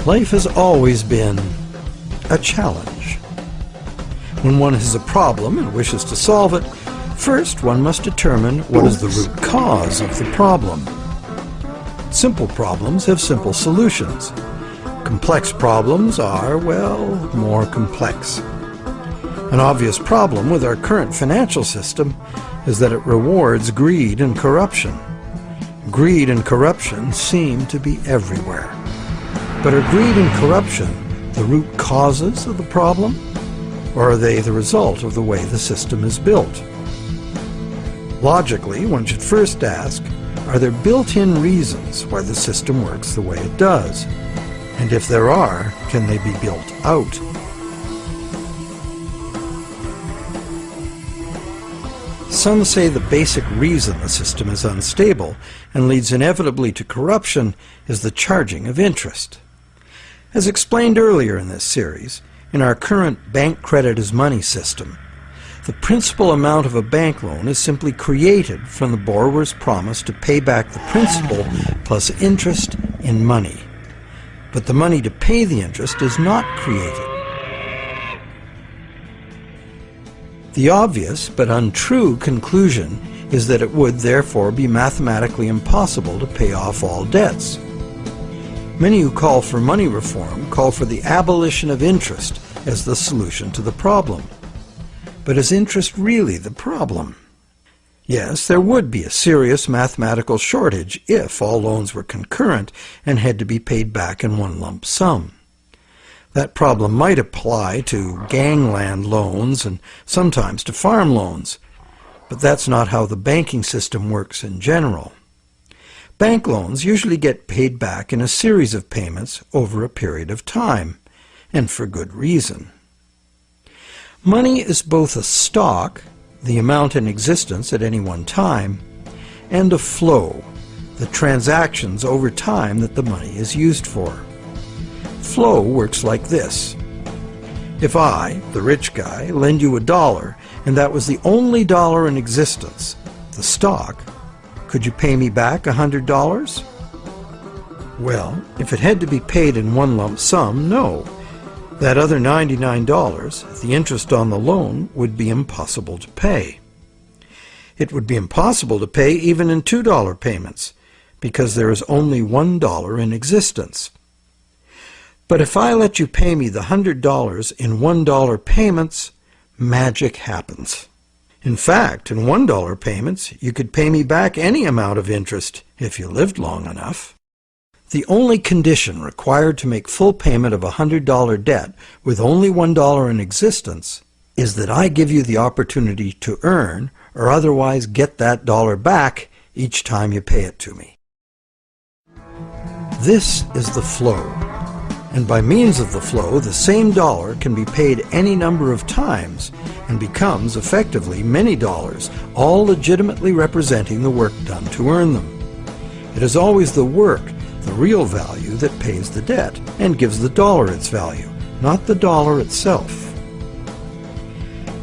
Life has always been a challenge. When one has a problem and wishes to solve it, first one must determine what is the root cause of the problem. Simple problems have simple solutions. Complex problems are, well, more complex. An obvious problem with our current financial system is that it rewards greed and corruption. Greed and corruption seem to be everywhere. But are greed and corruption the root causes of the problem, or are they the result of the way the system is built? Logically, one should first ask, are there built-in reasons why the system works the way it does? And if there are, can they be built out? Some say the basic reason the system is unstable and leads inevitably to corruption is the charging of interest. As explained earlier in this series, in our current bank credit as money system, the principal amount of a bank loan is simply created from the borrower's promise to pay back the principal plus interest in money. But the money to pay the interest is not created. The obvious but untrue conclusion is that it would therefore be mathematically impossible to pay off all debts. Many who call for money reform call for the abolition of interest as the solution to the problem. But is interest really the problem? Yes, there would be a serious mathematical shortage if all loans were concurrent and had to be paid back in one lump sum. That problem might apply to gangland loans and sometimes to farm loans, but that's not how the banking system works in general. Bank loans usually get paid back in a series of payments over a period of time, and for good reason. Money is both a stock, the amount in existence at any one time, and a flow, the transactions over time that the money is used for. Flow works like this. If I, the rich guy, lend you $1 and that was the only dollar in existence, the stock, could you pay me back $100? Well, if it had to be paid in one lump sum, no. That other $99, the interest on the loan, would be impossible to pay. It would be impossible to pay even in $2 payments, because there is only $1 in existence. But if I let you pay me the $100 in $1 payments, magic happens. In fact, in $1 payments, you could pay me back any amount of interest if you lived long enough. The only condition required to make full payment of a $100 debt with only $1 in existence is that I give you the opportunity to earn or otherwise get that dollar back each time you pay it to me. This is the flow. And by means of the flow, the same dollar can be paid any number of times and becomes effectively many dollars, all legitimately representing the work done to earn them. It is always the work, the real value, that pays the debt and gives the dollar its value, not the dollar itself.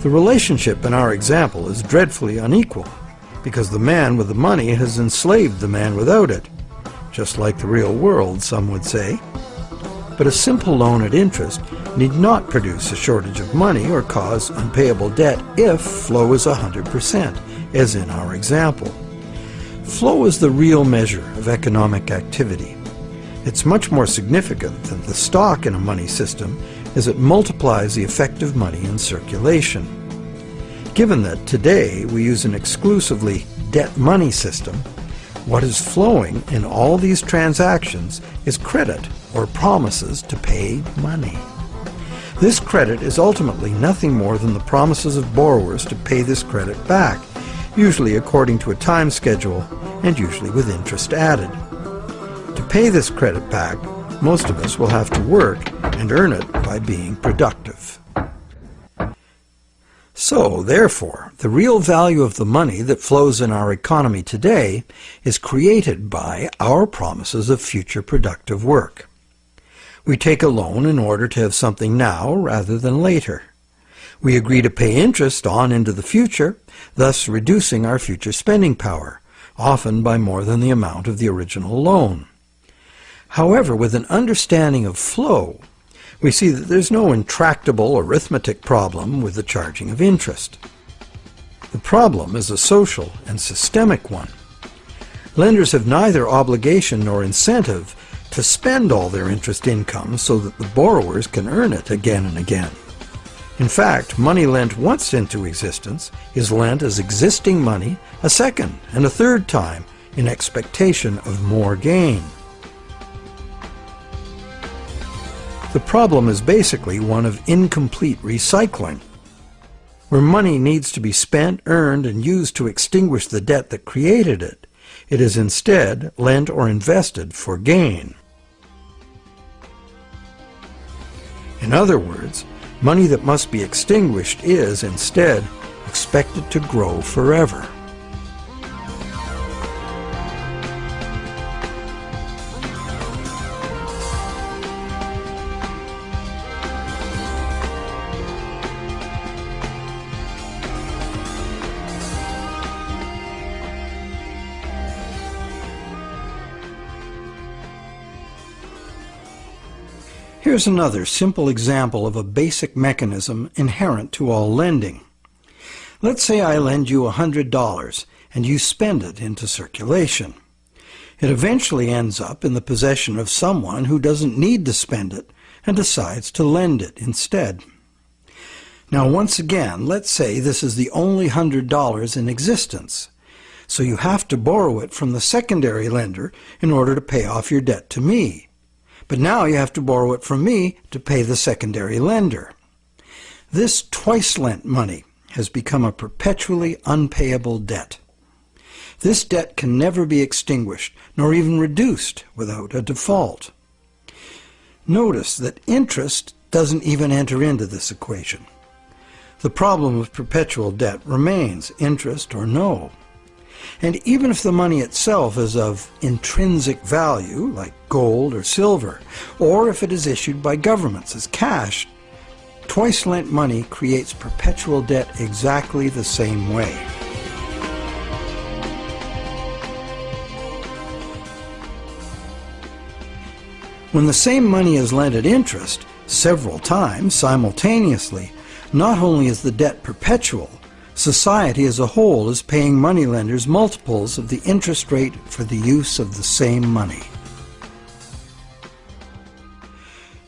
The relationship in our example is dreadfully unequal because the man with the money has enslaved the man without it, just like the real world, some would say. But a simple loan at interest need not produce a shortage of money or cause unpayable debt if flow is 100%, as in our example. Flow is the real measure of economic activity. It's much more significant than the stock in a money system as it multiplies the effective money in circulation. Given that today we use an exclusively debt money system, what is flowing in all these transactions is credit or promises to pay money. This credit is ultimately nothing more than the promises of borrowers to pay this credit back, usually according to a time schedule and usually with interest added. To pay this credit back, most of us will have to work and earn it by being productive. So, therefore, the real value of the money that flows in our economy today is created by our promises of future productive work. We take a loan in order to have something now rather than later. We agree to pay interest on into the future, thus reducing our future spending power, often by more than the amount of the original loan. However, with an understanding of flow, we see that there's no intractable arithmetic problem with the charging of interest. The problem is a social and systemic one. Lenders have neither obligation nor incentive to spend all their interest income so that the borrowers can earn it again and again. In fact, money lent once into existence is lent as existing money a second and a third time in expectation of more gain. The problem is basically one of incomplete recycling. Where money needs to be spent, earned, and used to extinguish the debt that created it, it is instead lent or invested for gain. In other words, money that must be extinguished is, instead, expected to grow forever. Here's another simple example of a basic mechanism inherent to all lending. Let's say I lend you $100 and you spend it into circulation. It eventually ends up in the possession of someone who doesn't need to spend it and decides to lend it instead. Now once again, let's say this is the only $100 in existence. So you have to borrow it from the secondary lender in order to pay off your debt to me. But now you have to borrow it from me to pay the secondary lender. This twice-lent money has become a perpetually unpayable debt. This debt can never be extinguished, nor even reduced without a default. Notice that interest doesn't even enter into this equation. The problem of perpetual debt remains, interest or no. And even if the money itself is of intrinsic value, like gold or silver, or if it is issued by governments as cash, twice-lent money creates perpetual debt exactly the same way. When the same money is lent at interest, several times simultaneously, not only is the debt perpetual, society as a whole is paying moneylenders multiples of the interest rate for the use of the same money.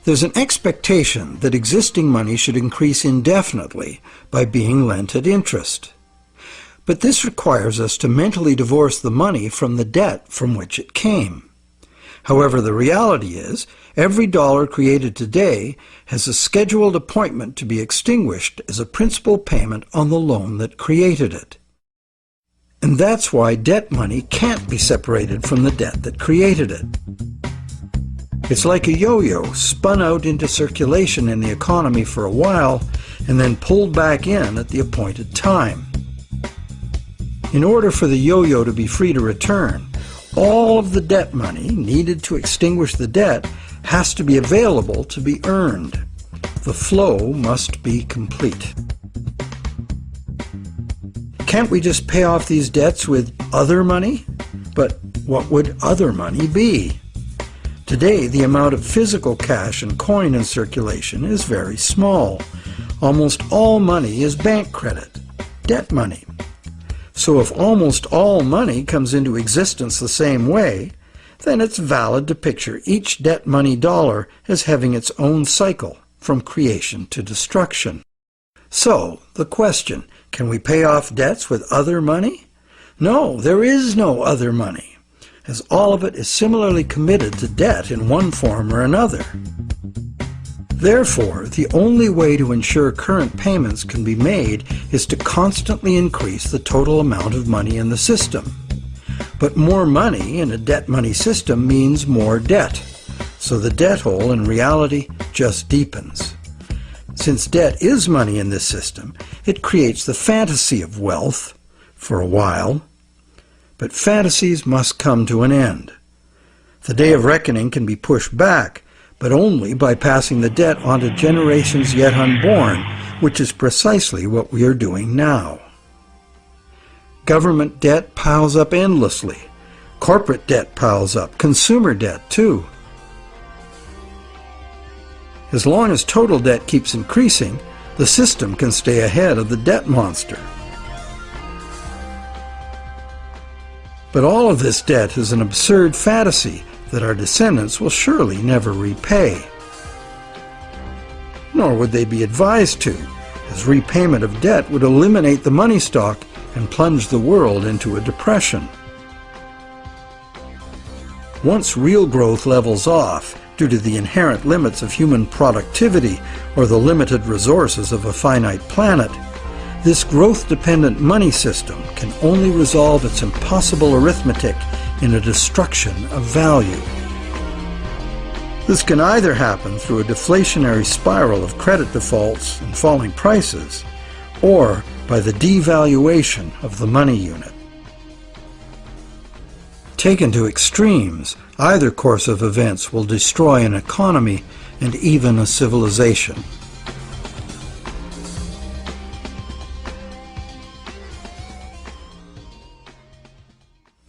There's an expectation that existing money should increase indefinitely by being lent at interest. But this requires us to mentally divorce the money from the debt from which it came. However, the reality is, every dollar created today has a scheduled appointment to be extinguished as a principal payment on the loan that created it. And that's why debt money can't be separated from the debt that created it. It's like a yo-yo spun out into circulation in the economy for a while and then pulled back in at the appointed time. In order for the yo-yo to be free to return, all of the debt money needed to extinguish the debt has to be available to be earned. The flow must be complete. Can't we just pay off these debts with other money? But what would other money be? Today, the amount of physical cash and coin in circulation is very small. Almost all money is bank credit, debt money. So if almost all money comes into existence the same way, then it's valid to picture each debt money dollar as having its own cycle from creation to destruction. So, the question, can we pay off debts with other money? No, there is no other money, as all of it is similarly committed to debt in one form or another. Therefore, the only way to ensure current payments can be made is to constantly increase the total amount of money in the system. But more money in a debt money system means more debt, so the debt hole in reality just deepens. Since debt is money in this system, it creates the fantasy of wealth for a while, but fantasies must come to an end. The day of reckoning can be pushed back, but only by passing the debt on to generations yet unborn, which is precisely what we are doing now. Government debt piles up endlessly. Corporate debt piles up. Consumer debt, too. As long as total debt keeps increasing, the system can stay ahead of the debt monster. But all of this debt is an absurd fantasy that our descendants will surely never repay. Nor would they be advised to, as repayment of debt would eliminate the money stock and plunge the world into a depression. Once real growth levels off due to the inherent limits of human productivity or the limited resources of a finite planet, this growth-dependent money system can only resolve its impossible arithmetic in a destruction of value. This can either happen through a deflationary spiral of credit defaults and falling prices, or by the devaluation of the money unit. Taken to extremes, either course of events will destroy an economy and even a civilization.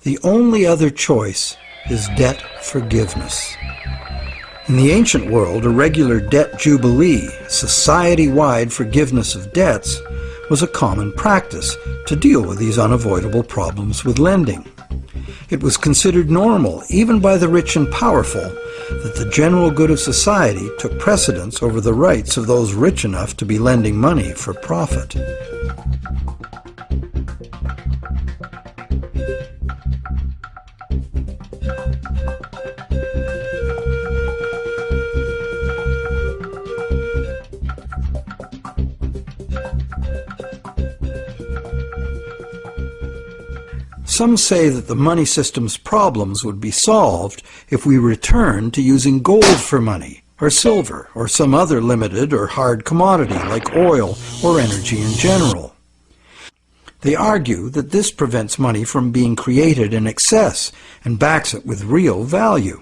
The only other choice is debt forgiveness. In the ancient world, a regular debt jubilee, society-wide forgiveness of debts, was a common practice to deal with these unavoidable problems with lending. It was considered normal, even by the rich and powerful, that the general good of society took precedence over the rights of those rich enough to be lending money for profit. Some say that the money system's problems would be solved if we returned to using gold for money, or silver, or some other limited or hard commodity like oil or energy in general. They argue that this prevents money from being created in excess and backs it with real value.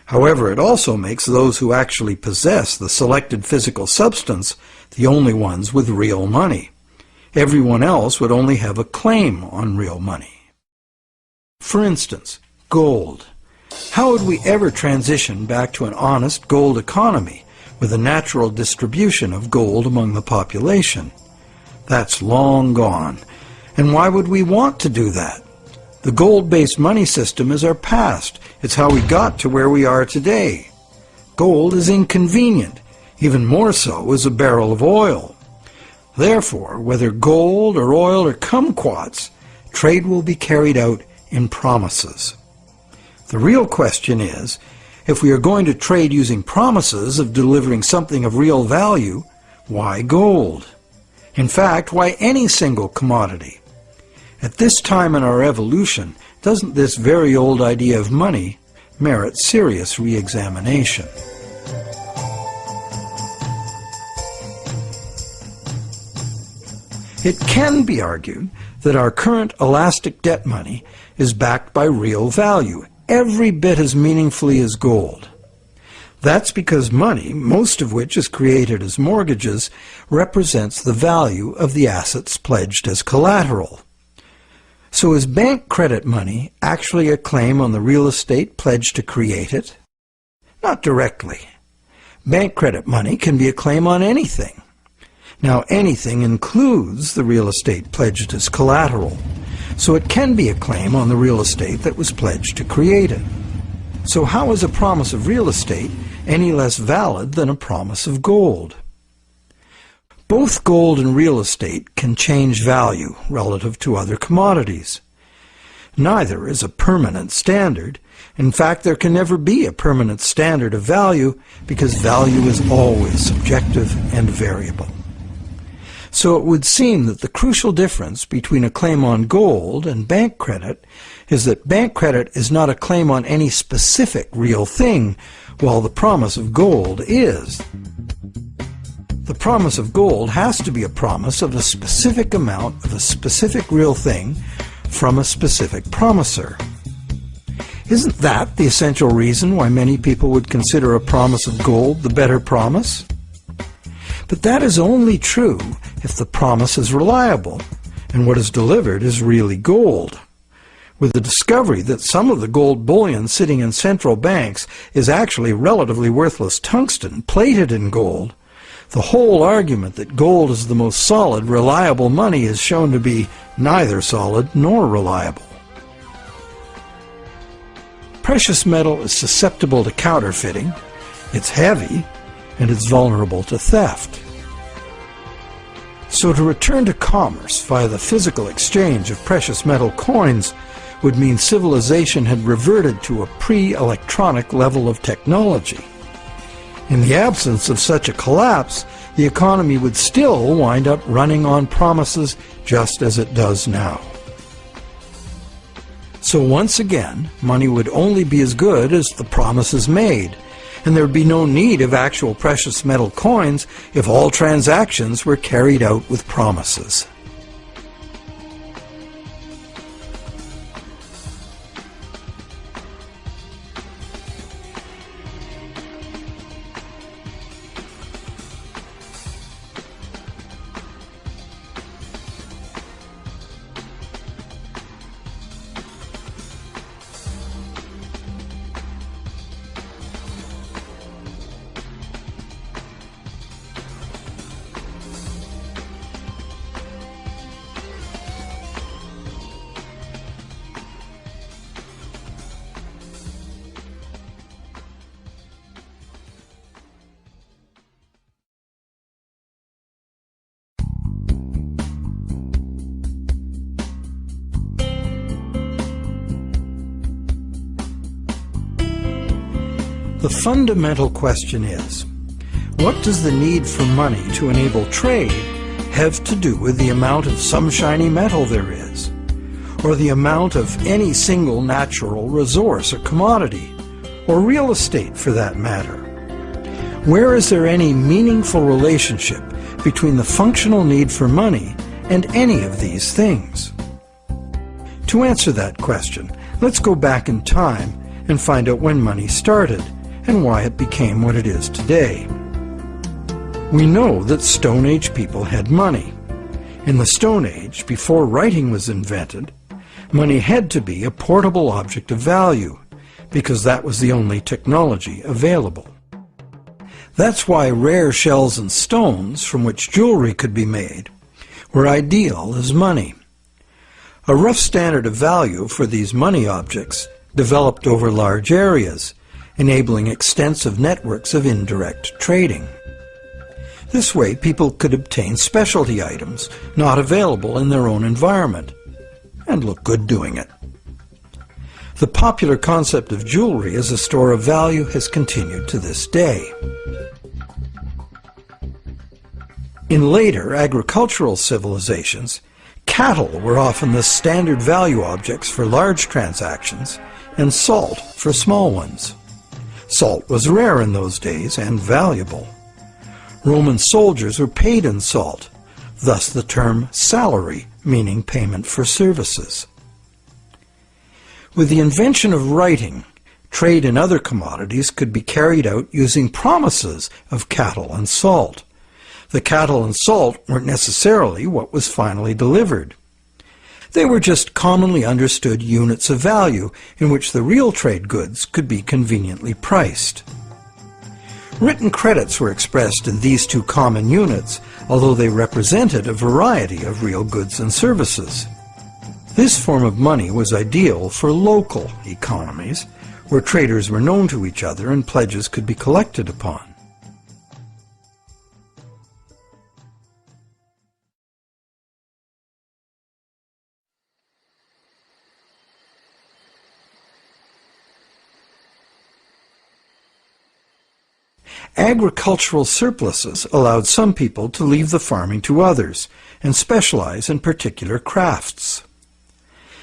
However, it also makes those who actually possess the selected physical substance the only ones with real money. Everyone else would only have a claim on real money. For instance, gold. How would we ever transition back to an honest gold economy with a natural distribution of gold among the population? That's long gone. And why would we want to do that? The gold-based money system is our past. It's how we got to where we are today. Gold is inconvenient. Even more so is a barrel of oil. Therefore, whether gold or oil or kumquats, trade will be carried out in promises. The real question is, if we are going to trade using promises of delivering something of real value, why gold? In fact, why any single commodity? At this time in our evolution, doesn't this very old idea of money merit serious re-examination? It can be argued that our current elastic debt money is backed by real value, every bit as meaningfully as gold. That's because money, most of which is created as mortgages, represents the value of the assets pledged as collateral. So is bank credit money actually a claim on the real estate pledged to create it? Not directly. Bank credit money can be a claim on anything. Now, anything includes the real estate pledged as collateral, so it can be a claim on the real estate that was pledged to create it. So how is a promise of real estate any less valid than a promise of gold? Both gold and real estate can change value relative to other commodities. Neither is a permanent standard. In fact, there can never be a permanent standard of value because value is always subjective and variable. So it would seem that the crucial difference between a claim on gold and bank credit is that bank credit is not a claim on any specific real thing, while the promise of gold is. The promise of gold has to be a promise of a specific amount of a specific real thing from a specific promiser. Isn't that the essential reason why many people would consider a promise of gold the better promise? But that is only true if the promise is reliable and what is delivered is really gold. with the discovery that some of the gold bullion sitting in central banks is actually relatively worthless tungsten plated in gold, the whole argument that gold is the most solid, reliable money is shown to be neither solid nor reliable. Precious metal is susceptible to counterfeiting, it's heavy, and it's vulnerable to theft. So to return to commerce via the physical exchange of precious metal coins would mean civilization had reverted to a pre-electronic level of technology. In the absence of such a collapse, the economy would still wind up running on promises just as it does now. So once again, money would only be as good as the promises made, and there would be no need of actual precious metal coins if all transactions were carried out with promises. The fundamental question is, what does the need for money to enable trade have to do with the amount of some shiny metal there is, or the amount of any single natural resource or commodity, or real estate for that matter? Where is there any meaningful relationship between the functional need for money and any of these things? To answer that question, let's go back in time and find out when money started and why it became what it is today. We know that Stone Age people had money. In the Stone Age, before writing was invented, money had to be a portable object of value, because that was the only technology available. That's why rare shells and stones, from which jewelry could be made, were ideal as money. A rough standard of value for these money objects developed over large areas, enabling extensive networks of indirect trading. This way, people could obtain specialty items not available in their own environment, and look good doing it. The popular concept of jewelry as a store of value has continued to this day. In later agricultural civilizations, cattle were often the standard value objects for large transactions, and salt for small ones. Salt was rare in those days and valuable. Roman soldiers were paid in salt, thus the term salary, meaning payment for services. With the invention of writing, trade in other commodities could be carried out using promises of cattle and salt. The cattle and salt weren't necessarily what was finally delivered. They were just commonly understood units of value in which the real trade goods could be conveniently priced. Written credits were expressed in these two common units, although they represented a variety of real goods and services. This form of money was ideal for local economies, where traders were known to each other and pledges could be collected upon. Agricultural surpluses allowed some people to leave the farming to others and specialize in particular crafts.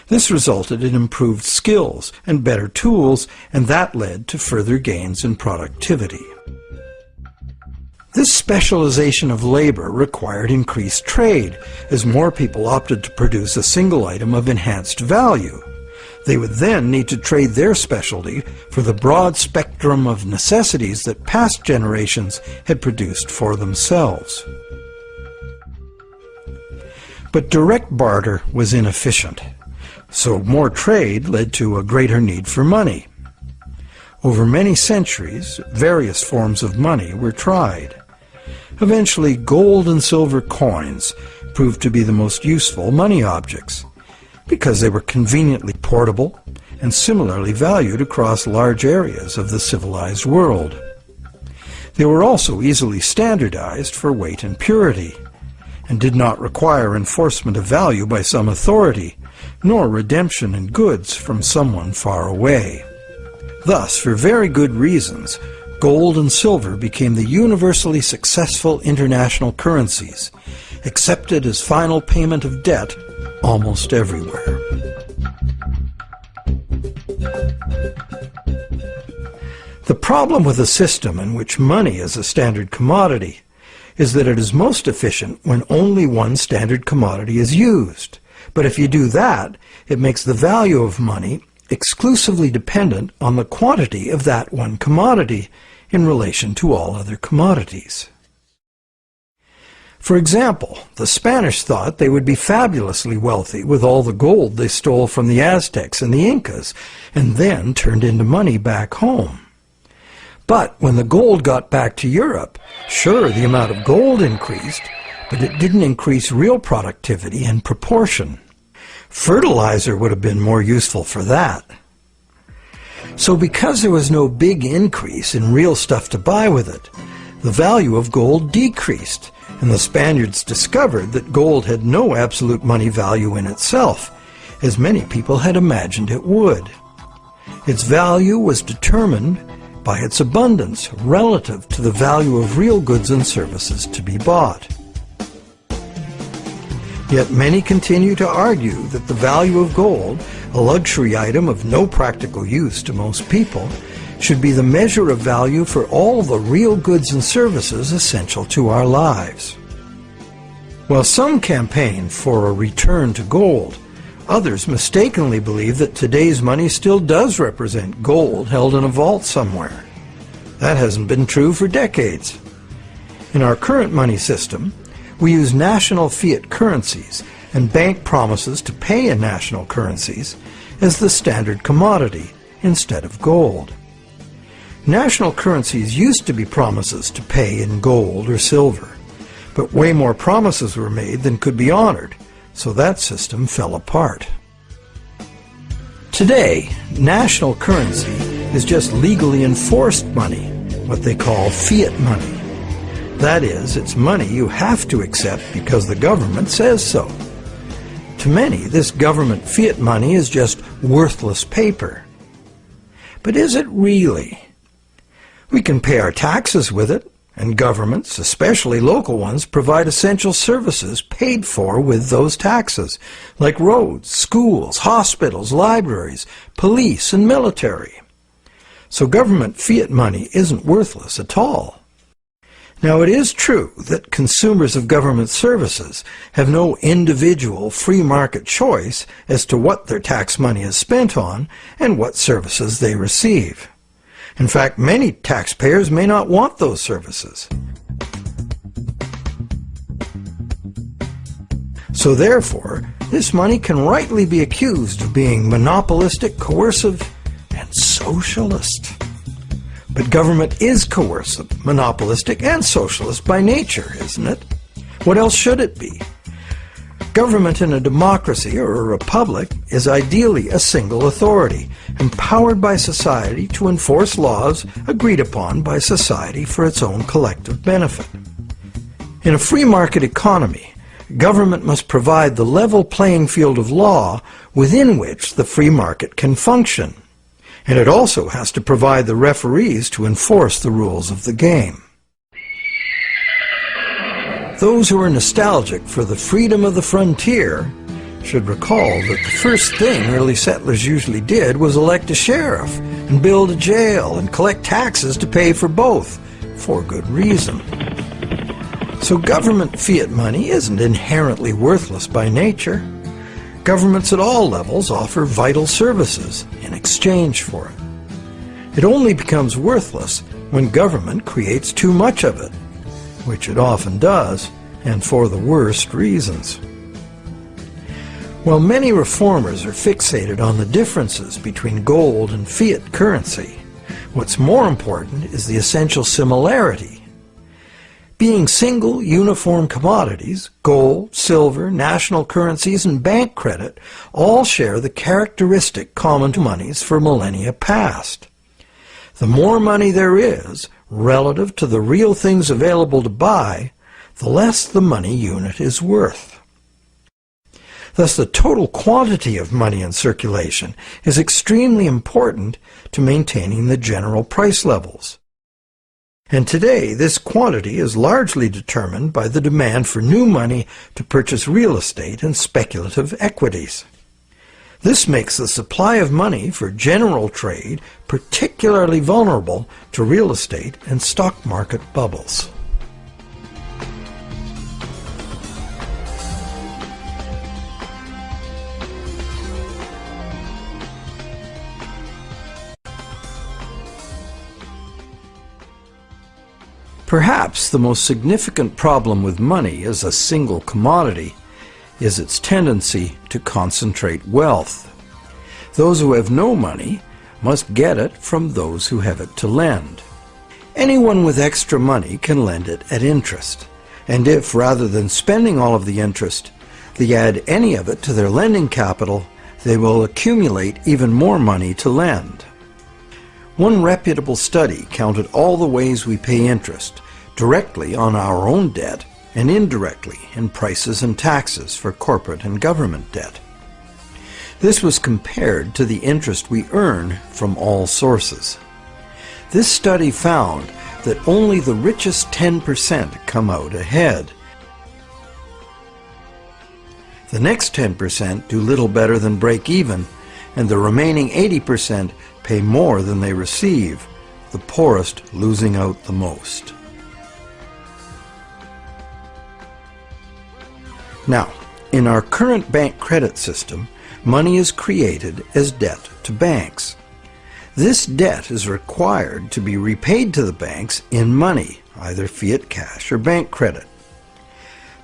This resulted in improved skills and better tools, and that led to further gains in productivity. This specialization of labor required increased trade, as more people opted to produce a single item of enhanced value. They would then need to trade their specialty for the broad spectrum of necessities that past generations had produced for themselves. But direct barter was inefficient. So more trade led to a greater need for money. Over many centuries, various forms of money were tried. Eventually, gold and silver coins proved to be the most useful money objects because they were conveniently portable and similarly valued across large areas of the civilized world. They were also easily standardized for weight and purity, and did not require enforcement of value by some authority, nor redemption in goods from someone far away. Thus, for very good reasons, gold and silver became the universally successful international currencies, accepted as final payment of debt almost everywhere. The problem with a system in which money is a standard commodity is that it is most efficient when only one standard commodity is used. But if you do that, it makes the value of money exclusively dependent on the quantity of that one commodity in relation to all other commodities. For example, the Spanish thought they would be fabulously wealthy with all the gold they stole from the Aztecs and the Incas, and then turned into money back home. But when the gold got back to Europe, sure, the amount of gold increased, but it didn't increase real productivity in proportion. Fertilizer would have been more useful for that. So because there was no big increase in real stuff to buy with it, the value of gold decreased, and the Spaniards discovered that gold had no absolute money value in itself, as many people had imagined it would. Its value was determined by its abundance relative to the value of real goods and services to be bought. Yet many continue to argue that the value of gold, a luxury item of no practical use to most people, should be the measure of value for all the real goods and services essential to our lives. While some campaign for a return to gold, others mistakenly believe that today's money still does represent gold held in a vault somewhere. That hasn't been true for decades. In our current money system, we use national fiat currencies and bank promises to pay in national currencies as the standard commodity instead of gold. National currencies used to be promises to pay in gold or silver, but way more promises were made than could be honored, so that system fell apart. Today, national currency is just legally enforced money, what they call fiat money. That is, it's money you have to accept because the government says so. To many, this government fiat money is just worthless paper. But is it really? We can pay our taxes with it, and governments, especially local ones, provide essential services paid for with those taxes, like roads, schools, hospitals, libraries, police, and military. So government fiat money isn't worthless at all. Now, it is true that consumers of government services have no individual free market choice as to what their tax money is spent on and what services they receive. In fact, many taxpayers may not want those services. So therefore, this money can rightly be accused of being monopolistic, coercive, and socialist. But government is coercive, monopolistic, and socialist by nature, isn't it? What else should it be? Government in a democracy or a republic is ideally a single authority, empowered by society to enforce laws agreed upon by society for its own collective benefit. In a free market economy, government must provide the level playing field of law within which the free market can function. And it also has to provide the referees to enforce the rules of the game. Those who are nostalgic for the freedom of the frontier should recall that the first thing early settlers usually did was elect a sheriff and build a jail and collect taxes to pay for both, for good reason. So government fiat money isn't inherently worthless by nature. Governments at all levels offer vital services in exchange for it. It only becomes worthless when government creates too much of it, which it often does, and for the worst reasons. While many reformers are fixated on the differences between gold and fiat currency, what's more important is the essential similarity. Being single, uniform commodities, gold, silver, national currencies, and bank credit all share the characteristic common to monies for millennia past. The more money there is, relative to the real things available to buy, the less the money unit is worth. Thus, the total quantity of money in circulation is extremely important to maintaining the general price levels. And today, this quantity is largely determined by the demand for new money to purchase real estate and speculative equities. This makes the supply of money for general trade particularly vulnerable to real estate and stock market bubbles. Perhaps the most significant problem with money as a single commodity is its tendency to concentrate wealth. Those who have no money must get it from those who have it to lend. Anyone with extra money can lend it at interest, and if, rather than spending all of the interest, they add any of it to their lending capital, they will accumulate even more money to lend. One reputable study counted all the ways we pay interest, directly on our own debt and indirectly in prices and taxes for corporate and government debt. This was compared to the interest we earn from all sources. This study found that only the richest 10% come out ahead. The next 10% do little better than break even, and the remaining 80% pay more than they receive, the poorest losing out the most. Now, in our current bank credit system, money is created as debt to banks. This debt is required to be repaid to the banks in money, either fiat cash or bank credit.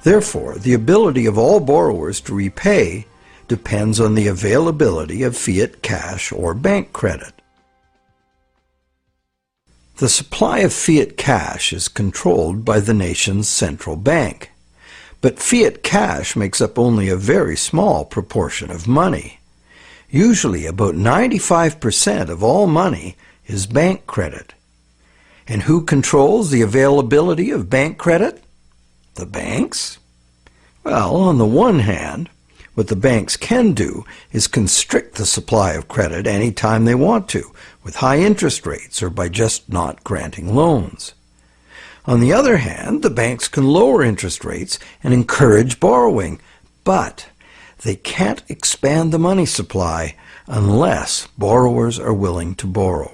Therefore, the ability of all borrowers to repay depends on the availability of fiat cash or bank credit. The supply of fiat cash is controlled by the nation's central bank, but fiat cash makes up only a very small proportion of money. Usually about 95% of all money is bank credit. And who controls the availability of bank credit? The banks? Well, on the one hand, what the banks can do is constrict the supply of credit any time they want to, with high interest rates or by just not granting loans. On the other hand, the banks can lower interest rates and encourage borrowing, but they can't expand the money supply unless borrowers are willing to borrow.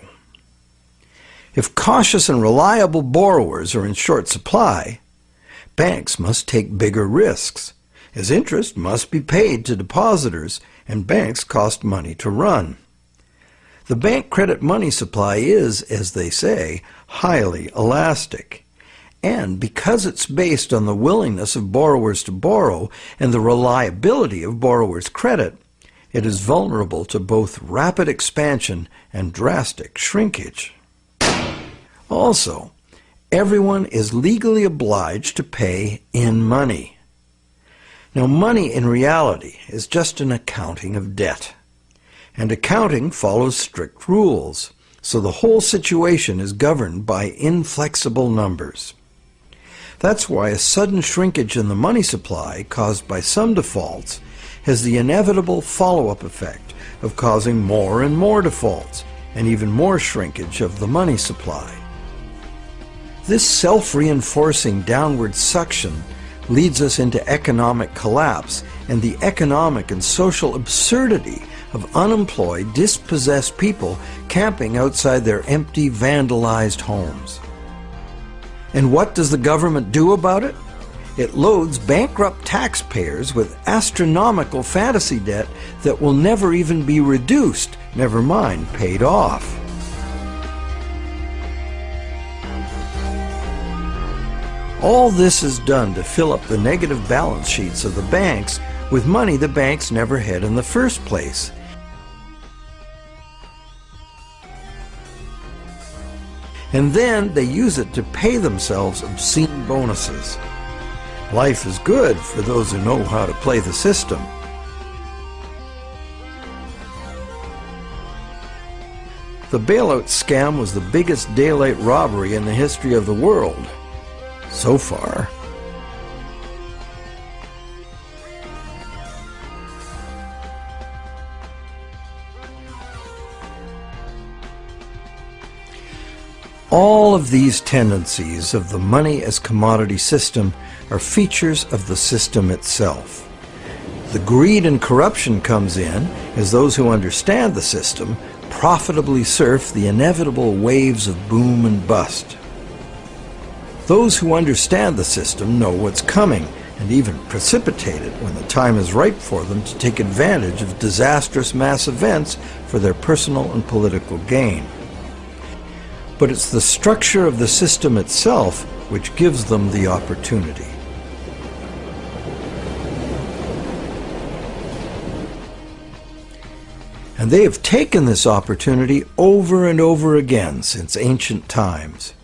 If cautious and reliable borrowers are in short supply, banks must take bigger risks, as interest must be paid to depositors and banks cost money to run. The bank credit money supply is, as they say, highly elastic. And because it's based on the willingness of borrowers to borrow and the reliability of borrowers' credit, it is vulnerable to both rapid expansion and drastic shrinkage. Also, everyone is legally obliged to pay in money. Now, money in reality is just an accounting of debt, and accounting follows strict rules, so the whole situation is governed by inflexible numbers. That's why a sudden shrinkage in the money supply caused by some defaults has the inevitable follow-up effect of causing more and more defaults and even more shrinkage of the money supply. This self-reinforcing downward suction leads us into economic collapse and the economic and social absurdity of unemployed, dispossessed people camping outside their empty, vandalized homes. And what does the government do about it? It loads bankrupt taxpayers with astronomical fantasy debt that will never even be reduced, never mind paid off. All this is done to fill up the negative balance sheets of the banks with money the banks never had in the first place. And then they use it to pay themselves obscene bonuses. Life is good for those who know how to play the system. The bailout scam was the biggest daylight robbery in the history of the world. So far. All of these tendencies of the money as commodity system are features of the system itself. The greed and corruption comes in as those who understand the system profitably surf the inevitable waves of boom and bust. Those who understand the system know what's coming and even precipitate it when the time is ripe for them to take advantage of disastrous mass events for their personal and political gain. But it's the structure of the system itself which gives them the opportunity. And they have taken this opportunity over and over again since ancient times.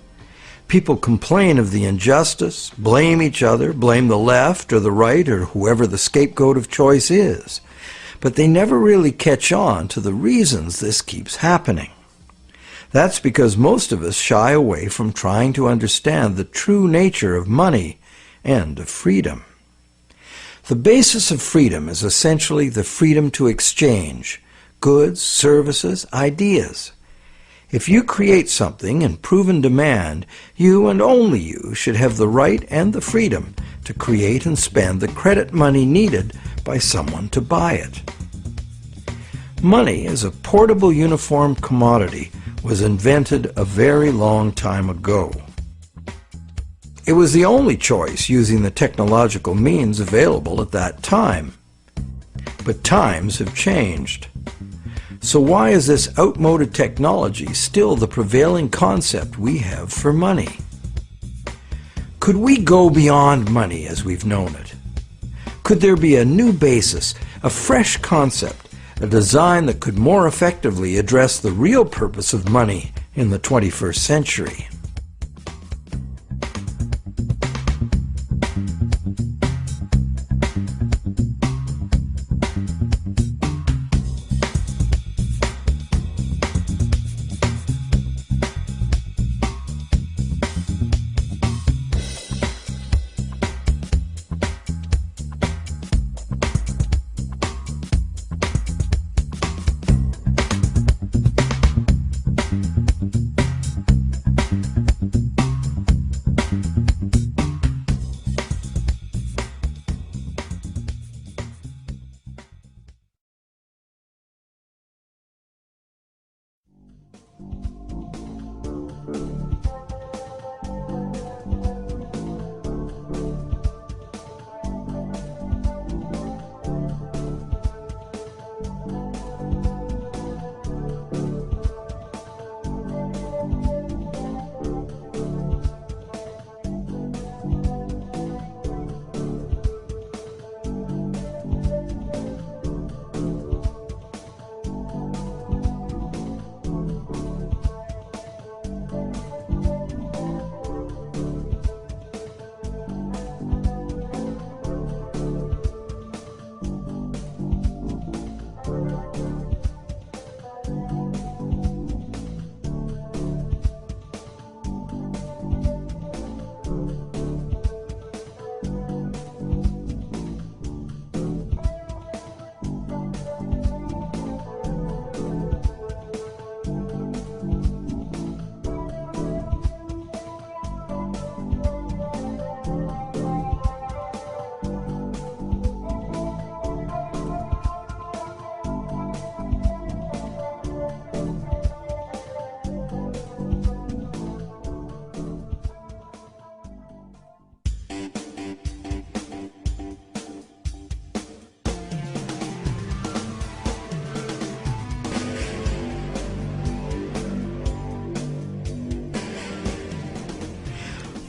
People complain of the injustice, blame each other, blame the left or the right or whoever the scapegoat of choice is. But they never really catch on to the reasons this keeps happening. That's because most of us shy away from trying to understand the true nature of money and of freedom. The basis of freedom is essentially the freedom to exchange goods, services, ideas. If you create something in proven demand, you and only you should have the right and the freedom to create and spend the credit money needed by someone to buy it. Money as a portable uniform commodity was invented a very long time ago. It was the only choice using the technological means available at that time. But times have changed. So why is this outmoded technology still the prevailing concept we have for money? Could we go beyond money as we've known it? Could there be a new basis, a fresh concept, a design that could more effectively address the real purpose of money in the 21st century?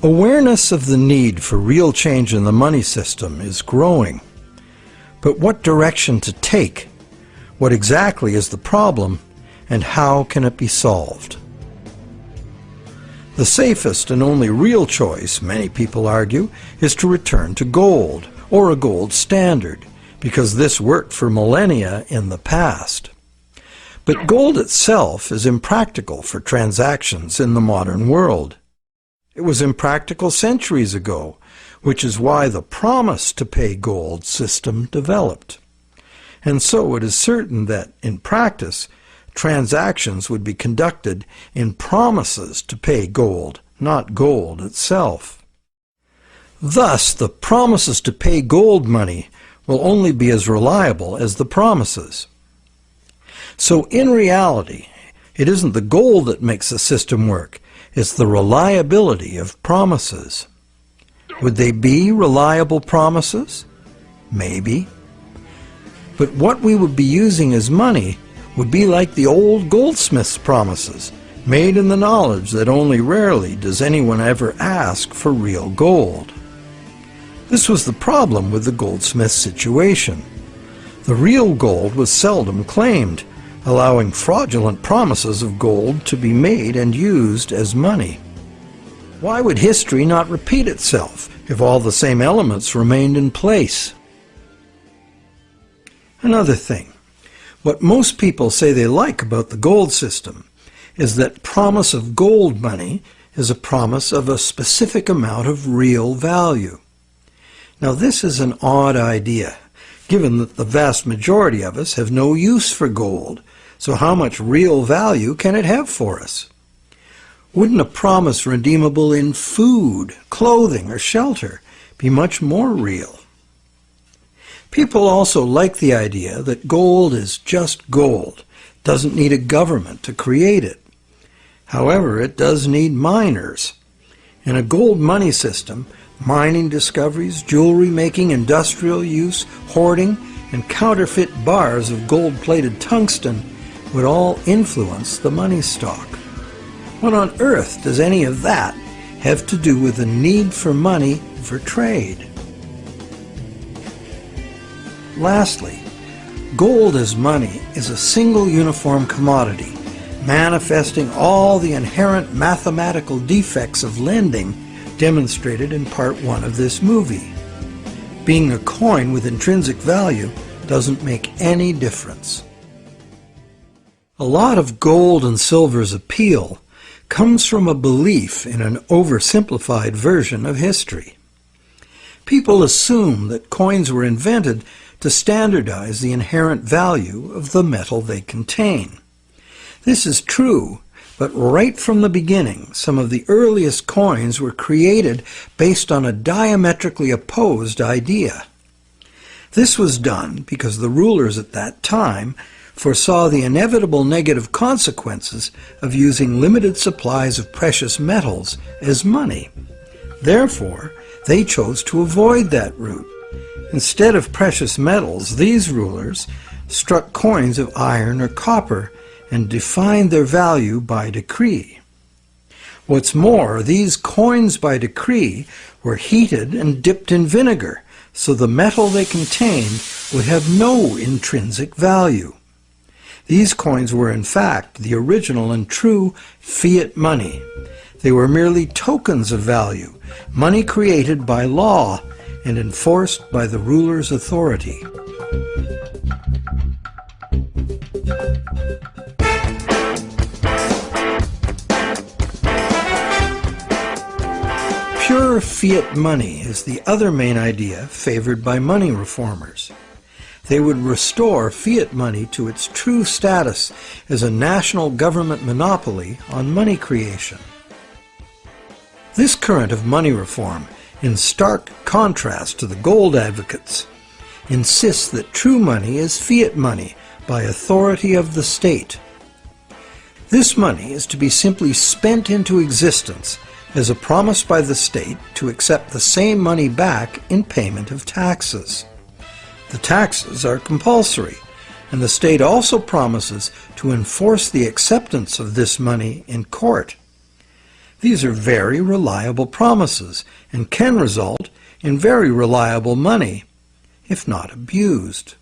Awareness of the need for real change in the money system is growing. But what direction to take? What exactly is the problem, and how can it be solved? The safest and only real choice, many people argue, is to return to gold, or a gold standard, because this worked for millennia in the past. But gold itself is impractical for transactions in the modern world. It was impractical centuries ago, which is why the promise to pay gold system developed. And so it is certain that, in practice, transactions would be conducted in promises to pay gold, not gold itself. Thus, the promises to pay gold money will only be as reliable as the promises. So in reality, it isn't the gold that makes the system work, it's the reliability of promises. Would they be reliable promises? Maybe. But what we would be using as money would be like the old goldsmith's promises, made in the knowledge that only rarely does anyone ever ask for real gold. This was the problem with the goldsmith situation. The real gold was seldom claimed, allowing fraudulent promises of gold to be made and used as money. Why would history not repeat itself if all the same elements remained in place? Another thing, what most people say they like about the gold system is that promise of gold money is a promise of a specific amount of real value. Now this is an odd idea, given that the vast majority of us have no use for gold, so how much real value can it have for us? Wouldn't a promise redeemable in food, clothing, or shelter be much more real? People also like the idea that gold is just gold, doesn't need a government to create it. However, it does need miners. In a gold money system, mining discoveries, jewelry making, industrial use, hoarding, and counterfeit bars of gold-plated tungsten would all influence the money stock. What on earth does any of that have to do with the need for money for trade? Lastly, gold as money is a single uniform commodity, manifesting all the inherent mathematical defects of lending demonstrated in part 1 of this movie. Being a coin with intrinsic value doesn't make any difference. A lot of gold and silver's appeal comes from a belief in an oversimplified version of history. People assume that coins were invented to standardize the inherent value of the metal they contain. This is true, but right from the beginning, some of the earliest coins were created based on a diametrically opposed idea. This was done because the rulers at that time foresaw the inevitable negative consequences of using limited supplies of precious metals as money. Therefore, they chose to avoid that route. Instead of precious metals, these rulers struck coins of iron or copper and defined their value by decree. What's more, these coins by decree were heated and dipped in vinegar, so the metal they contained would have no intrinsic value. These coins were in fact the original and true fiat money. They were merely tokens of value, money created by law and enforced by the ruler's authority. Pure fiat money is the other main idea favored by money reformers. They would restore fiat money to its true status as a national government monopoly on money creation. This current of money reform, in stark contrast to the gold advocates, insists that true money is fiat money by authority of the state. This money is to be simply spent into existence as a promise by the state to accept the same money back in payment of taxes. The taxes are compulsory, and the state also promises to enforce the acceptance of this money in court. These are very reliable promises and can result in very reliable money. if not abused.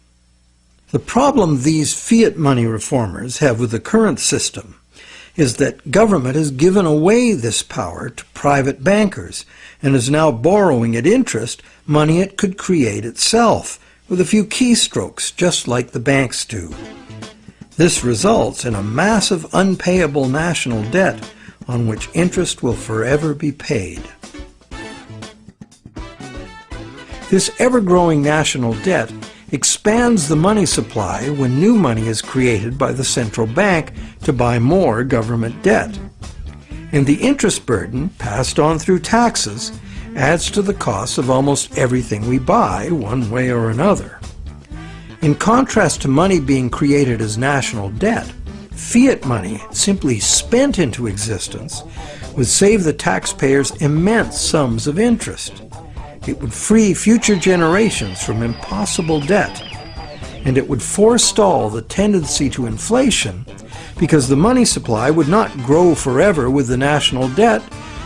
The problem these fiat money reformers have with the current system is that government has given away this power to private bankers and is now borrowing at interest money it could create itself with a few keystrokes, just like the banks do. This results in a massive unpayable national debt on which interest will forever be paid. This ever-growing national debt expands the money supply when new money is created by the central bank to buy more government debt. And the interest burden, passed on through taxes, adds to the cost of almost everything we buy, one way or another. In contrast to money being created as national debt, fiat money, simply spent into existence, would save the taxpayers immense sums of interest. It would free future generations from impossible debt, and it would forestall the tendency to inflation because the money supply would not grow forever with the national debt,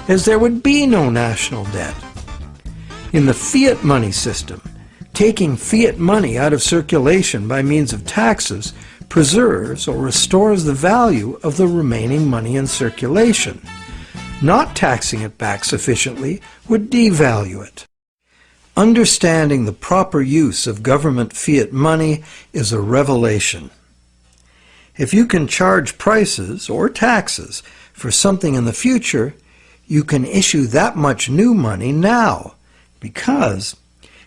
as there would be no national debt. In the fiat money system, taking fiat money out of circulation by means of taxes preserves or restores the value of the remaining money in circulation. Not taxing it back sufficiently would devalue it. Understanding the proper use of government fiat money is a revelation. If you can charge prices or taxes for something in the future, you can issue that much new money now, because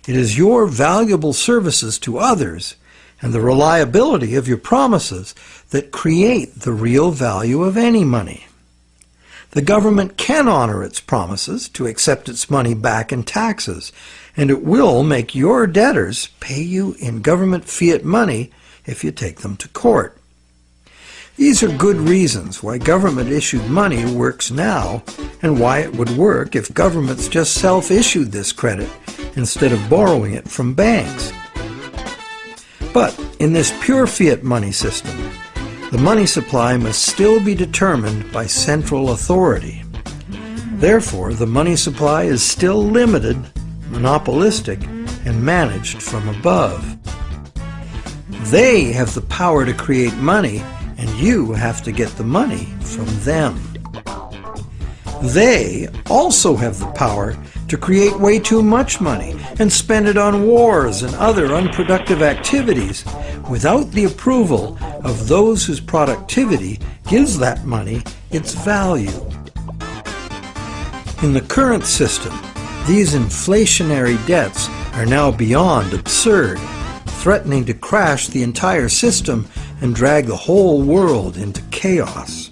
it is your valuable services to others and the reliability of your promises that create the real value of any money. The government can honor its promises to accept its money back in taxes, and it will make your debtors pay you in government fiat money if you take them to court. These are good reasons why government-issued money works now, and why it would work if governments just self-issued this credit instead of borrowing it from banks. But in this pure fiat money system, the money supply must still be determined by central authority. Therefore, the money supply is still limited, monopolistic, and managed from above. They have the power to create money, and you have to get the money from them. They also have the power to create way too much money and spend it on wars and other unproductive activities without the approval of those whose productivity gives that money its value. In the current system, these inflationary debts are now beyond absurd, threatening to crash the entire system and drag the whole world into chaos.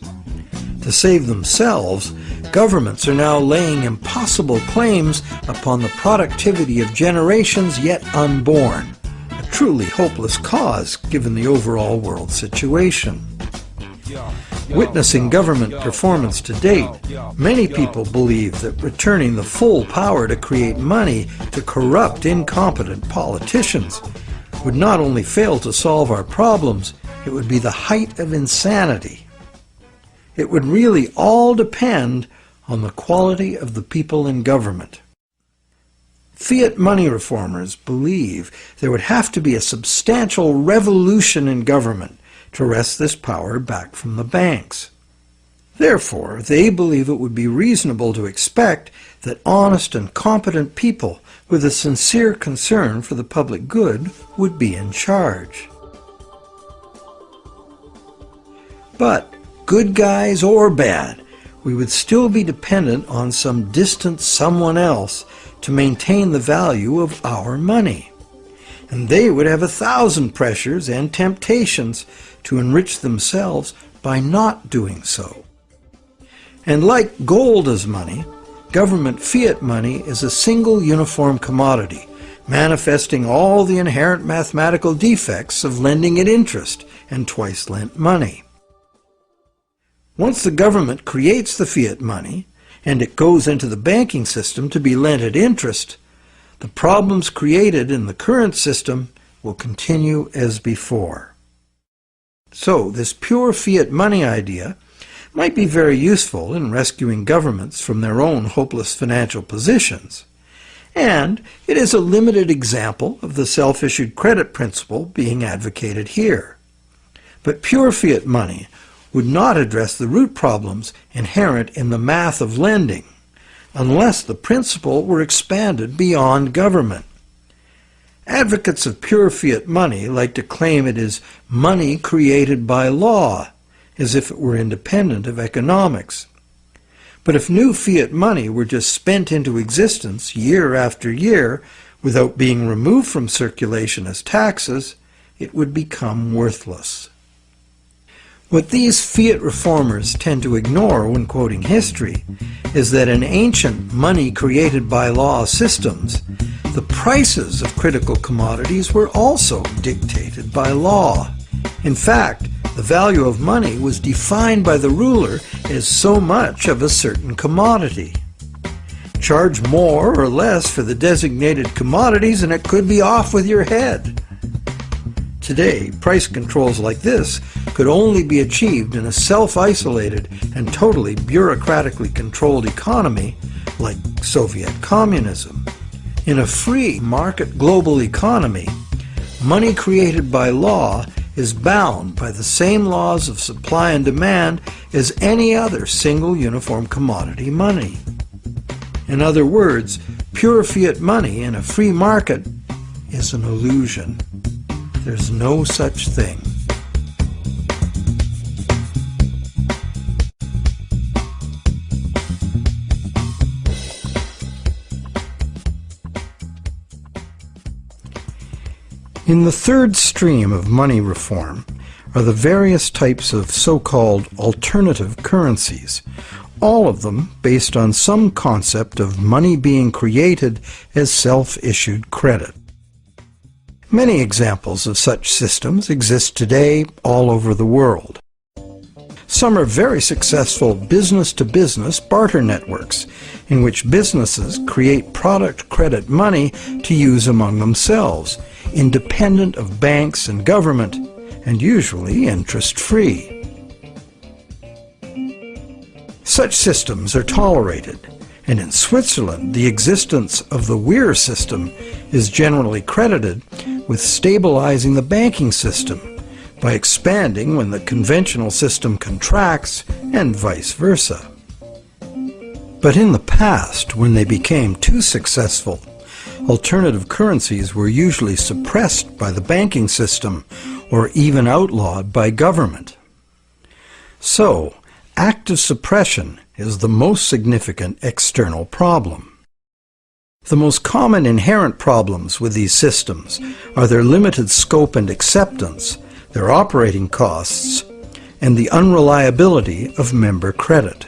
To save themselves, governments are now laying impossible claims upon the productivity of generations yet unborn, a truly hopeless cause given the overall world situation. Witnessing government performance to date, many people believe that returning the full power to create money to corrupt, incompetent politicians would not only fail to solve our problems, it would be the height of insanity. It would really all depend on the quality of the people in government. Fiat money reformers believe there would have to be a substantial revolution in government to wrest this power back from the banks. Therefore, they believe it would be reasonable to expect that honest and competent people with a sincere concern for the public good would be in charge. But, good guys or bad, we would still be dependent on some distant someone else to maintain the value of our money. And they would have 1,000 pressures and temptations to enrich themselves by not doing so. And like gold as money, government fiat money is a single uniform commodity, manifesting all the inherent mathematical defects of lending at interest and twice lent money. Once the government creates the fiat money, and it goes into the banking system to be lent at interest, the problems created in the current system will continue as before. So, this pure fiat money idea might be very useful in rescuing governments from their own hopeless financial positions, and it is a limited example of the self-issued credit principle being advocated here. But pure fiat money would not address the root problems inherent in the math of lending, unless the principle were expanded beyond government. Advocates of pure fiat money like to claim it is money created by law, as if it were independent of economics. But if new fiat money were just spent into existence year after year without being removed from circulation as taxes, it would become worthless. What these fiat reformers tend to ignore when quoting history is that in ancient money created by law systems, the prices of critical commodities were also dictated by law. In fact, the value of money was defined by the ruler as so much of a certain commodity. Charge more or less for the designated commodities and it could be off with your head. Today, price controls like this could only be achieved in a self-isolated and totally bureaucratically controlled economy like Soviet communism. In a free market global economy, money created by law is bound by the same laws of supply and demand as any other single uniform commodity money. In other words, pure fiat money in a free market is an illusion. There's no such thing. In the third stream of money reform are the various types of so-called alternative currencies, all of them based on some concept of money being created as self-issued credit. Many examples of such systems exist today all over the world. Some are very successful business-to-business barter networks, in which businesses create product credit money to use among themselves, independent of banks and government, and usually interest-free. Such systems are tolerated, and in Switzerland the existence of the Weir system is generally credited with stabilizing the banking system by expanding when the conventional system contracts and vice versa. But in the past, when they became too successful, alternative currencies were usually suppressed by the banking system or even outlawed by government. So, active suppression is the most significant external problem. The most common inherent problems with these systems are their limited scope and acceptance, their operating costs, and the unreliability of member credit.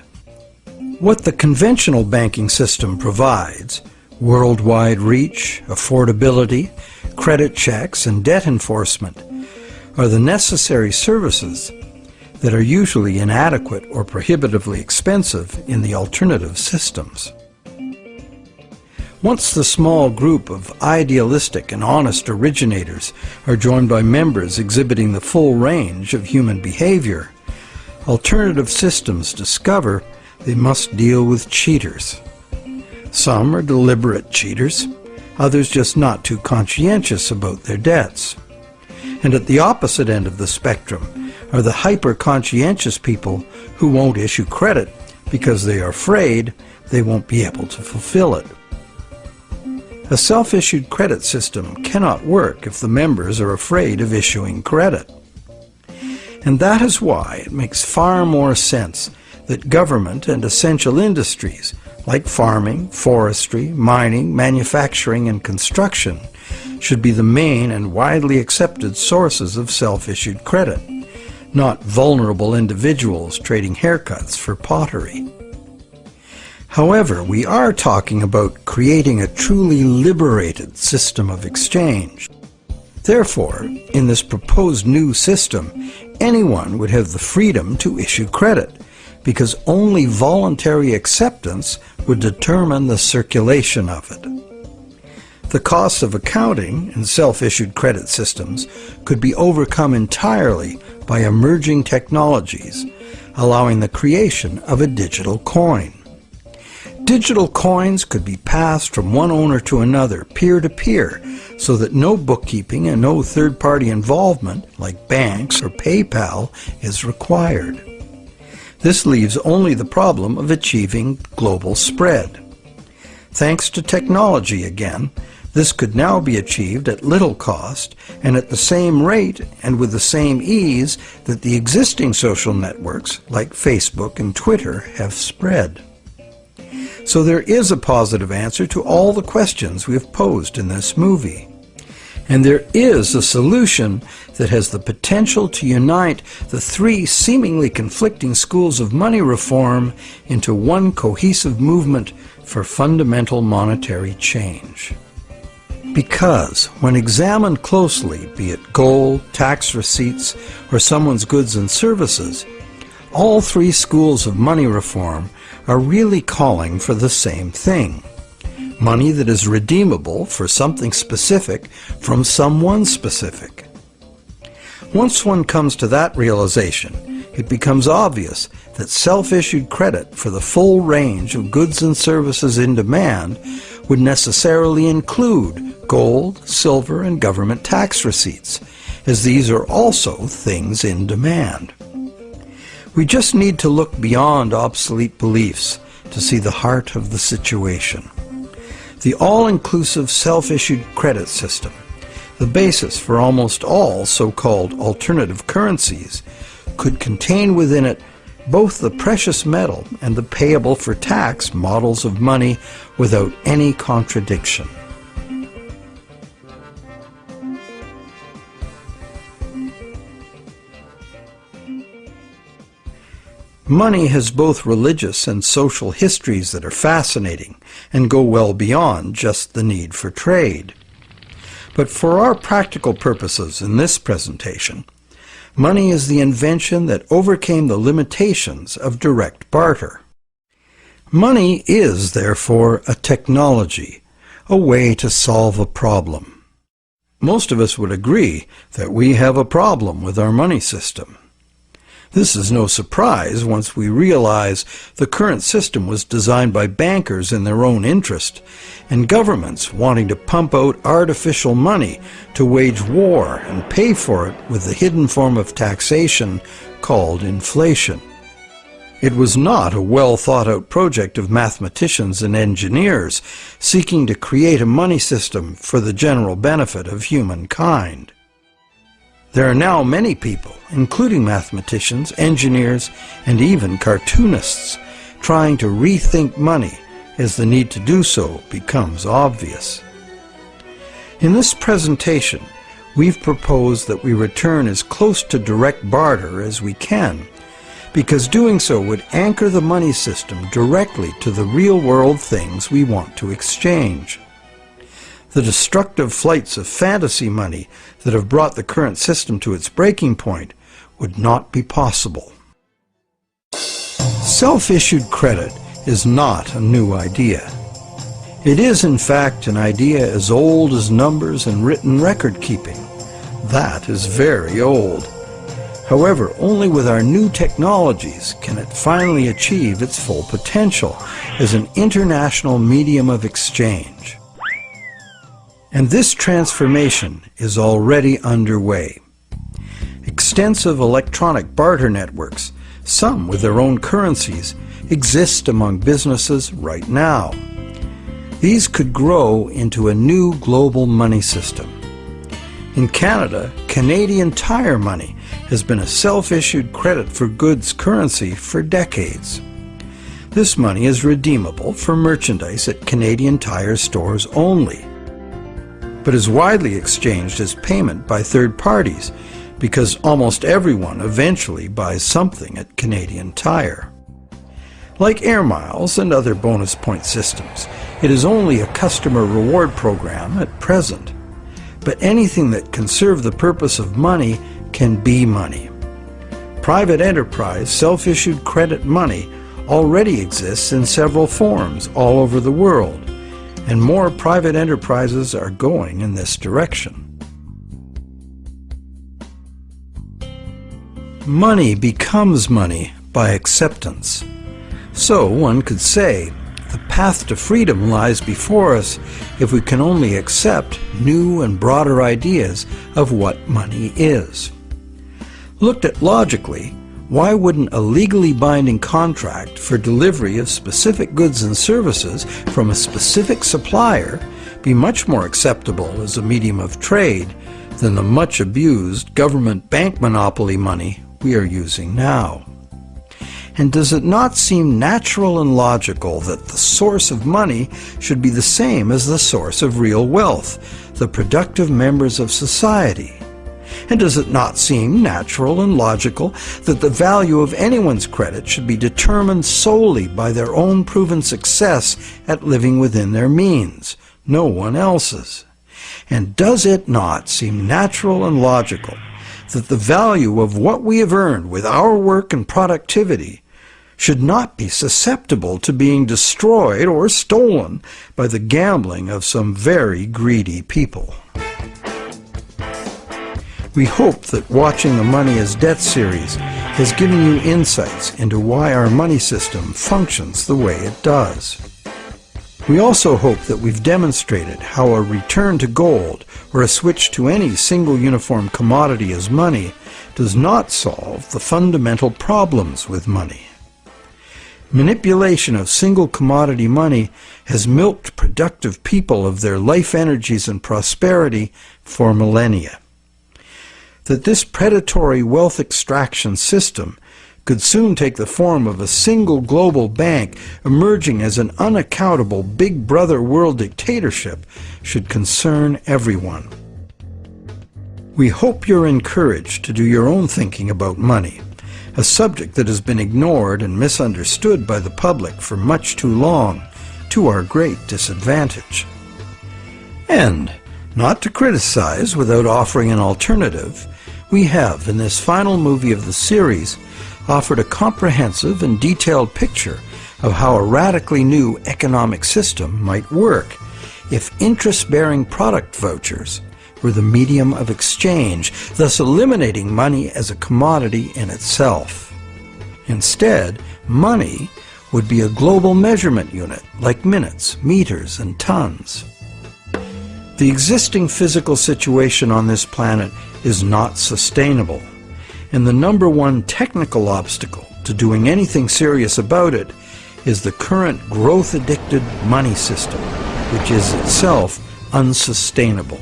What the conventional banking system provides, worldwide reach, affordability, credit checks, and debt enforcement, are the necessary services that are usually inadequate or prohibitively expensive in the alternative systems. Once the small group of idealistic and honest originators are joined by members exhibiting the full range of human behavior, alternative systems discover they must deal with cheaters. Some are deliberate cheaters, others just not too conscientious about their debts. And at the opposite end of the spectrum are the hyper-conscientious people who won't issue credit because they are afraid they won't be able to fulfill it. A self-issued credit system cannot work if the members are afraid of issuing credit. And that is why it makes far more sense that government and essential industries like farming, forestry, mining, manufacturing, and construction should be the main and widely accepted sources of self-issued credit, not vulnerable individuals trading haircuts for pottery. However, we are talking about creating a truly liberated system of exchange. Therefore, in this proposed new system, anyone would have the freedom to issue credit, because only voluntary acceptance would determine the circulation of it. The costs of accounting in self-issued credit systems could be overcome entirely by emerging technologies, allowing the creation of a digital coin. Digital coins could be passed from one owner to another, peer-to-peer, so that no bookkeeping and no third-party involvement, like banks or PayPal, is required. This leaves only the problem of achieving global spread. Thanks to technology again, this could now be achieved at little cost and at the same rate and with the same ease that the existing social networks like Facebook and Twitter have spread. So there is a positive answer to all the questions we have posed in this movie. And there is a solution that has the potential to unite the three seemingly conflicting schools of money reform into one cohesive movement for fundamental monetary change. Because, when examined closely, be it gold, tax receipts, or someone's goods and services, all three schools of money reform are really calling for the same thing: money that is redeemable for something specific from someone specific. Once one comes to that realization, it becomes obvious that self-issued credit for the full range of goods and services in demand would necessarily include gold, silver, and government tax receipts, as these are also things in demand. We just need to look beyond obsolete beliefs to see the heart of the situation. The all-inclusive self-issued credit system, the basis for almost all so-called alternative currencies, could contain within it both the precious metal and the payable for tax models of money without any contradiction. Money has both religious and social histories that are fascinating and go well beyond just the need for trade. But for our practical purposes in this presentation, money is the invention that overcame the limitations of direct barter. Money is, therefore, a technology, a way to solve a problem. Most of us would agree that we have a problem with our money system. This is no surprise once we realize the current system was designed by bankers in their own interest, and governments wanting to pump out artificial money to wage war and pay for it with the hidden form of taxation called inflation. It was not a well-thought-out project of mathematicians and engineers seeking to create a money system for the general benefit of humankind. There are now many people, including mathematicians, engineers, and even cartoonists, trying to rethink money as the need to do so becomes obvious. In this presentation, we've proposed that we return as close to direct barter as we can, because doing so would anchor the money system directly to the real-world things we want to exchange. The destructive flights of fantasy money that have brought the current system to its breaking point would not be possible. Self-issued credit is not a new idea. It is, in fact, an idea as old as numbers and written record-keeping. That is very old. However, only with our new technologies can it finally achieve its full potential as an international medium of exchange. And this transformation is already underway. Extensive electronic barter networks, some with their own currencies, exist among businesses right now. These could grow into a new global money system. In Canada, Canadian Tire money has been a self-issued credit for goods currency for decades. This money is redeemable for merchandise at Canadian Tire stores only, but is widely exchanged as payment by third parties because almost everyone eventually buys something at Canadian Tire. Like air miles and other bonus point systems, it is only a customer reward program at present. But anything that can serve the purpose of money can be money. Private enterprise self-issued credit money already exists in several forms all over the world, and more private enterprises are going in this direction. Money becomes money by acceptance. So one could say, The path to freedom lies before us if we can only accept new and broader ideas of what money is. Looked at logically, why wouldn't a legally binding contract for delivery of specific goods and services from a specific supplier be much more acceptable as a medium of trade than the much abused government bank monopoly money we are using now? And does it not seem natural and logical that the source of money should be the same as the source of real wealth, the productive members of society? And does it not seem natural and logical that the value of anyone's credit should be determined solely by their own proven success at living within their means, no one else's? And does it not seem natural and logical that the value of what we have earned with our work and productivity should not be susceptible to being destroyed or stolen by the gambling of some very greedy people? We hope that watching the Money as Debt series has given you insights into why our money system functions the way it does. We also hope that we've demonstrated how a return to gold or a switch to any single uniform commodity as money does not solve the fundamental problems with money. Manipulation of single commodity money has milked productive people of their life energies and prosperity for millennia. That this predatory wealth extraction system could soon take the form of a single global bank emerging as an unaccountable big brother world dictatorship should concern everyone. We hope you're encouraged to do your own thinking about money, a subject that has been ignored and misunderstood by the public for much too long, to our great disadvantage. And, not to criticize without offering an alternative, we have, in this final movie of the series, offered a comprehensive and detailed picture of how a radically new economic system might work if interest-bearing product vouchers were the medium of exchange, thus eliminating money as a commodity in itself. Instead, money would be a global measurement unit like minutes, meters, and tons. The existing physical situation on this planet is not sustainable, and the number one technical obstacle to doing anything serious about it is the current growth-addicted money system, which is itself unsustainable.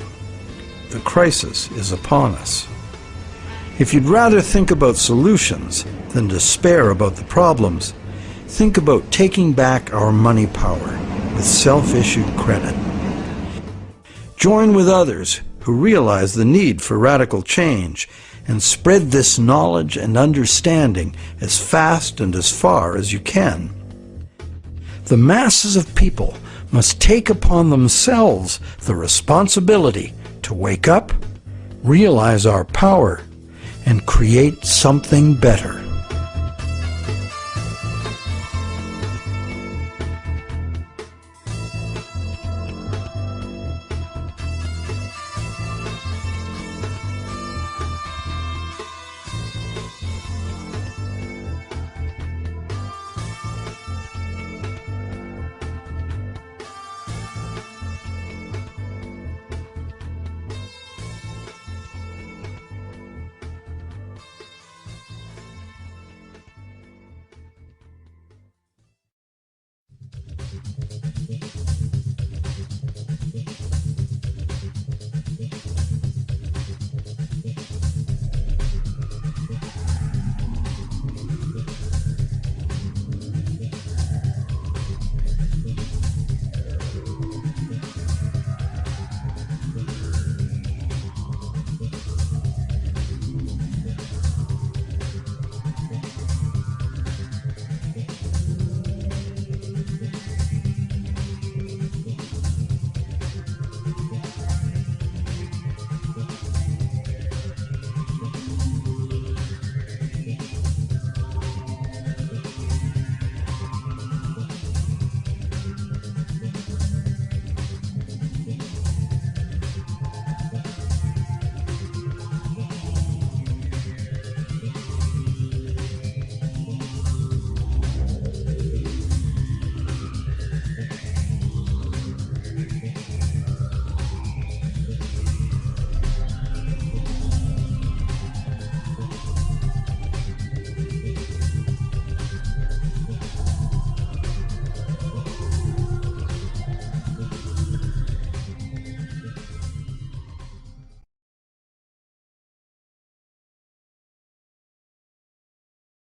The crisis is upon us. If you'd rather think about solutions than despair about the problems, think about taking back our money power with self-issued credit. Join with others who realize the need for radical change and spread this knowledge and understanding as fast and as far as you can. The masses of people must take upon themselves the responsibility to wake up, realize our power, and create something better.